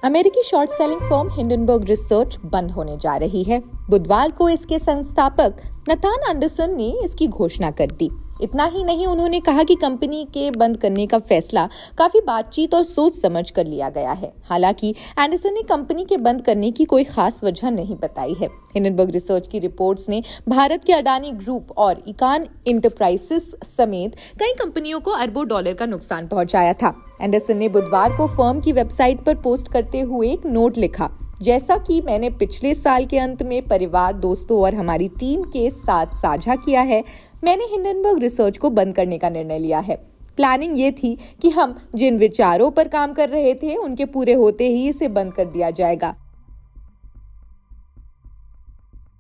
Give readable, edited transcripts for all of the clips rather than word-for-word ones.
अमेरिकी short selling firm Hindenburg research बंद होने जा रही है। बुधवार को इसके संस्थापक नथान एंडरसन ने इसकी घोषणा कर दी। इतना ही नहीं, उन्होंने कहा कि कंपनी के बंद करने का फैसला काफी बातचीत और सोच समझ कर लिया गया है। हालांकि एंडरसन ने कंपनी के बंद करने की कोई खास वजह नहीं बताई है। हिंडनबर्ग रिसर्च की रिपोर्ट्स ने भारत के अडानी ग्रुप और इकान इंटरप्राइजेस समेत कई कंपनियों को अरबों डॉलर का नुकसान पहुंचाया था। एंडरसन ने बुधवार को फर्म की वेबसाइट पर पोस्ट करते हुए एक नोट लिखा, जैसा कि मैंने पिछले साल के अंत में परिवार, दोस्तों और हमारी टीम के साथ साझा किया है, मैंने हिंडनबर्ग रिसर्च को बंद करने का निर्णय लिया है। प्लानिंग ये थी कि हम जिन विचारों पर काम कर रहे थे उनके पूरे होते ही इसे बंद कर दिया जाएगा।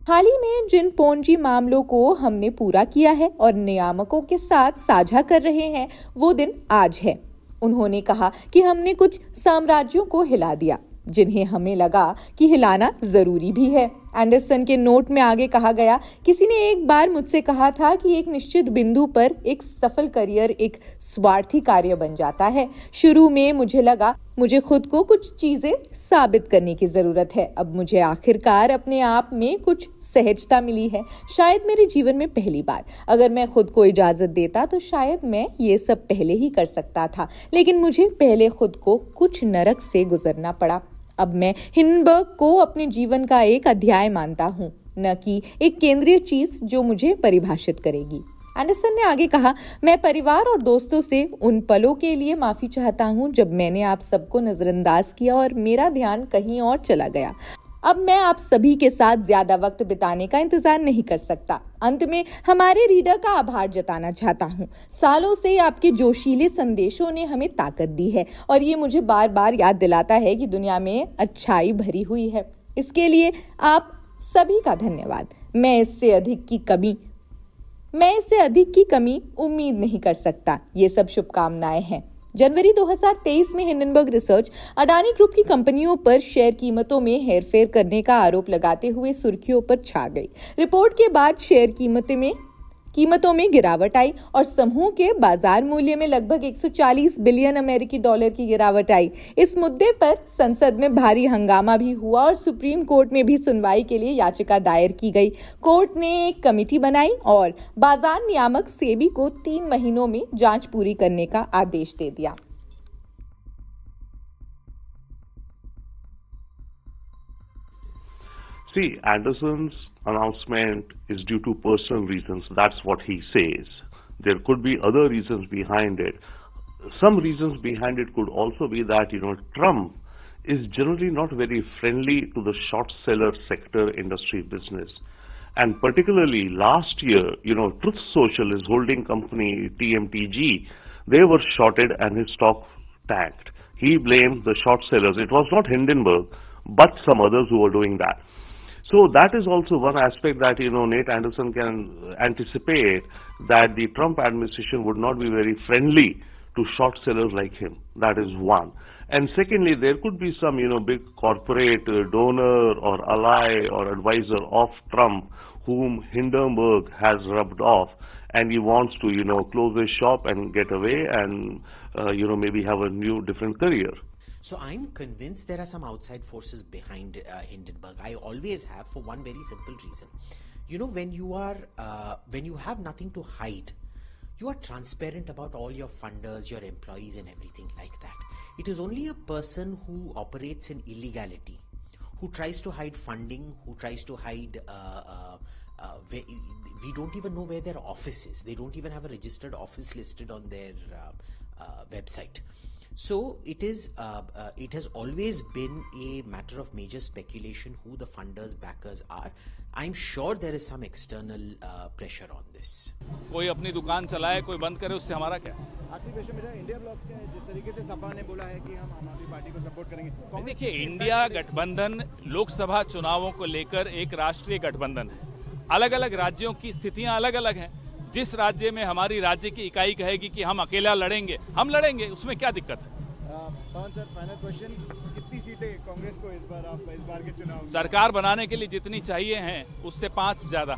हाल ही में जिन पोंजी मामलों को हमने पूरा किया है और नियामकों के साथ साझा कर रहे हैं, वो दिन आज है। उन्होंने कहा कि हमने कुछ साम्राज्यों को हिला दिया जिन्हें हमें लगा कि हिलाना जरूरी भी है। एंडरसन के नोट में आगे कहा गया, किसी ने एक बार मुझसे कहा था कि एक निश्चित बिंदु पर एक सफल करियर एक स्वार्थी कार्य बन जाता है। शुरू में मुझे लगा मुझे खुद को कुछ चीजें साबित करने की जरूरत है। अब मुझे आखिरकार अपने आप में कुछ सहजता मिली है, शायद मेरे जीवन में पहली बार। अगर मैं खुद को इजाजत देता तो शायद मैं ये सब पहले ही कर सकता था, लेकिन मुझे पहले खुद को कुछ नरक से गुजरना पड़ा। अब मैं हिंडनबर्ग को अपने जीवन का एक अध्याय मानता हूँ, न कि एक केंद्रीय चीज जो मुझे परिभाषित करेगी। एंडरसन ने आगे कहा, मैं परिवार और दोस्तों से उन पलों के लिए माफी चाहता हूँ जब मैंने आप सबको नजरअंदाज किया और मेरा ध्यान कहीं और चला गया। अब मैं आप सभी के साथ ज्यादा वक्त बिताने का इंतजार नहीं कर सकता। अंत में हमारे रीडर का आभार जताना चाहता हूँ। सालों से आपके जोशीले संदेशों ने हमें ताकत दी है और ये मुझे बार बार याद दिलाता है कि दुनिया में अच्छाई भरी हुई है। इसके लिए आप सभी का धन्यवाद। मैं इससे अधिक की कमी उम्मीद नहीं कर सकता। ये सब शुभकामनाएं हैं। जनवरी 2023 में हिंडनबर्ग रिसर्च अडानी ग्रुप की कंपनियों पर शेयर कीमतों में हेरफेर करने का आरोप लगाते हुए सुर्खियों पर छा गई। रिपोर्ट के बाद शेयर कीमतों में गिरावट आई और समूह के बाजार मूल्य में लगभग 140 बिलियन अमेरिकी डॉलर की गिरावट आई। इस मुद्दे पर संसद में भारी हंगामा भी हुआ और सुप्रीम कोर्ट में भी सुनवाई के लिए याचिका दायर की गई। कोर्ट ने एक कमेटी बनाई और बाजार नियामक सेबी को 3 महीनों में जांच पूरी करने का आदेश दे दिया। See, Anderson's announcement is due to personal reasons. That's what he says. There could be other reasons behind it. Some reasons behind it could also be that, Trump is generally not very friendly to the short seller sector industry business. And particularly last year, Truth Social, his holding company, TMTG, they were shorted and his stock tanked. He blamed the short sellers. It was not Hindenburg, but some others who were doing that. So that is also one aspect that, Nate Anderson can anticipate that the Trump administration would not be very friendly to short sellers like him. That is one. And secondly, there could be some, big corporate donor or ally or advisor of Trump whom Hindenburg has rubbed off, and he wants to, close his shop and get away and, maybe have a new, different career. So I'm convinced there are some outside forces behind Hindenburg. I always have, for one very simple reason. When you have nothing to hide, you are transparent about all your funders, your employees and everything like that. It is only a person who operates in illegality, who tries to hide funding, who tries to hide we don't even know where their office is. They don't even have a registered office listed on their website. So it has always been a matter of major speculation who the funders, backers are. I'm sure there is some external pressure on this. कोई अपनी दुकान चलाए, कोई बंद करे, उससे हमारा क्या? आखिरी क्वेश्चन मेरा, इंडिया ब्लॉक के जिस तरीके से सपा ने बोला है कि हम आम आदमी पार्टी को सपोर्ट करेंगे। देखिए, इंडिया गठबंधन लोकसभा चुनावों को लेकर एक राष्ट्रीय गठबंधन है। अलग अलग राज्यों की स्थितियां अलग अलग हैं। जिस राज्य में हमारी राज्य की इकाई कहेगी कि हम अकेला लड़ेंगे, हम लड़ेंगे, उसमें क्या दिक्कत है? पवन सर, फाइनल क्वेश्चन, कितनी सीटें कांग्रेस को इस बार के चुनाव? सरकार बनाने के लिए जितनी चाहिए हैं उससे 5 ज्यादा।